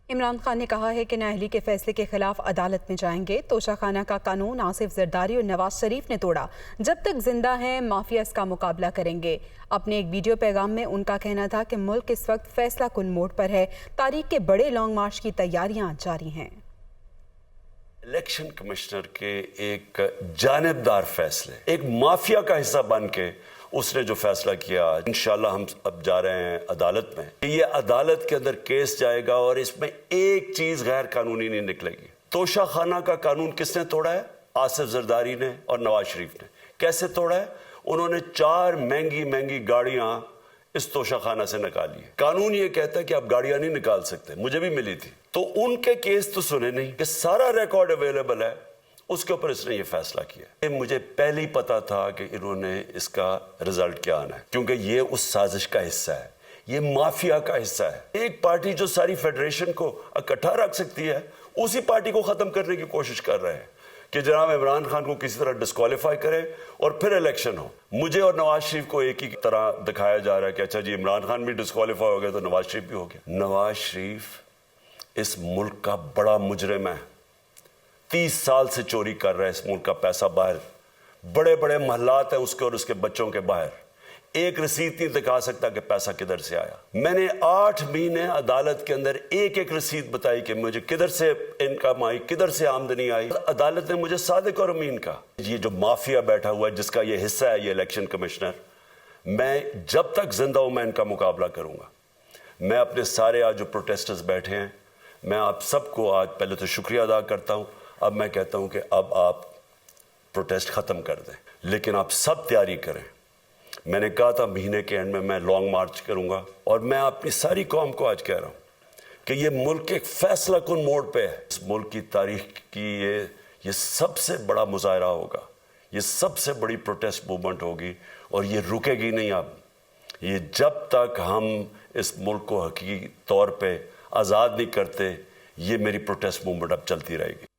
عمران خان نے کہا ہے کہ نااہلی کے فیصلے کے خلاف عدالت میں جائیں گے۔ توشہ خانہ کا قانون آصف زرداری اور نواز شریف نے توڑا۔ جب تک زندہ ہیں مافیا اس کا مقابلہ کریں گے۔ اپنے ایک ویڈیو پیغام میں ان کا کہنا تھا کہ ملک اس وقت فیصلہ کن موڑ پر ہے۔ تاریخ کے بڑے لانگ مارچ کی تیاریاں جاری ہیں۔ الیکشن کمشنر کے ایک جانبدار فیصلے، ایک مافیا کا حصہ بن کے اس نے جو فیصلہ کیا، انشاءاللہ ہم اب جا رہے ہیں عدالت میں۔ یہ عدالت کے اندر کیس جائے گا اور اس میں ایک چیز غیر قانونی نہیں نکلے گی۔ توشہ خانہ کا قانون کس نے توڑا ہے؟ آصف زرداری نے اور نواز شریف نے۔ کیسے توڑا ہے؟ انہوں نے 4 مہنگی گاڑیاں اس توشہ خانہ سے نکالی ہے۔ قانون یہ کہتا ہے کہ آپ گاڑیاں نہیں نکال سکتے، مجھے بھی ملی تھی۔ تو ان کے کیس تو سنے نہیں کہ سارا ریکارڈ اویلیبل ہے، اس کے اوپر اس نے یہ فیصلہ کیا۔ مجھے پہلے ہی پتا تھا کہ انہوں نے اس کا رزلٹ کیا آنا ہے، کیونکہ یہ اس سازش کا حصہ ہے، یہ مافیا کا حصہ ہے۔ ایک پارٹی جو ساری فیڈریشن کو اکٹھا رکھ سکتی ہے، اسی پارٹی کو ختم کرنے کی کوشش کر رہے ہیں کہ جناب عمران خان کو کسی طرح ڈسکوالیفائی کرے اور پھر الیکشن ہو۔ مجھے اور نواز شریف کو ایک ہی طرح دکھایا جا رہا ہے کہ اچھا جی عمران خان بھی ڈسکوالیفائی ہو گیا تو نواز شریف بھی ہو گیا۔ نواز شریف اس ملک کا بڑا مجرم ہے، 30 سال سے چوری کر رہا ہے اس ملک کا پیسہ باہر، بڑے محلات ہیں اس کے اور اس کے بچوں کے باہر، ایک رسید نہیں دکھا سکتا کہ پیسہ کدھر سے آیا۔ میں نے 8 مہینے عدالت کے اندر ایک رسید بتائی کہ مجھے کدھر سے انکم آئی، کدھر سے آمدنی آئی۔ عدالت نے مجھے صادق اور امین کہا۔ یہ جو مافیا بیٹھا ہوا ہے جس کا یہ حصہ ہے، یہ الیکشن کمشنر، میں جب تک زندہ ہوں میں ان کا مقابلہ کروں گا۔ میں اپنے سارے آج جو پروٹیسٹرز بیٹھے ہیں، میں آپ سب کو آج پہلے تو شکریہ ادا کرتا ہوں۔ اب میں کہتا ہوں کہ اب آپ پروٹیسٹ ختم کر دیں، لیکن آپ سب تیاری کریں۔ میں نے کہا تھا مہینے کے اینڈ میں لانگ مارچ کروں گا، اور میں اپنی ساری قوم کو آج کہہ رہا ہوں کہ یہ ملک ایک فیصلہ کن موڑ پہ ہے۔ اس ملک کی تاریخ کی یہ سب سے بڑا مظاہرہ ہوگا، یہ سب سے بڑی پروٹیسٹ موومنٹ ہوگی، اور یہ رکے گی نہیں۔ اب یہ جب تک ہم اس ملک کو حقیقی طور پہ آزاد نہیں کرتے، یہ میری پروٹیسٹ موومنٹ اب چلتی رہے گی۔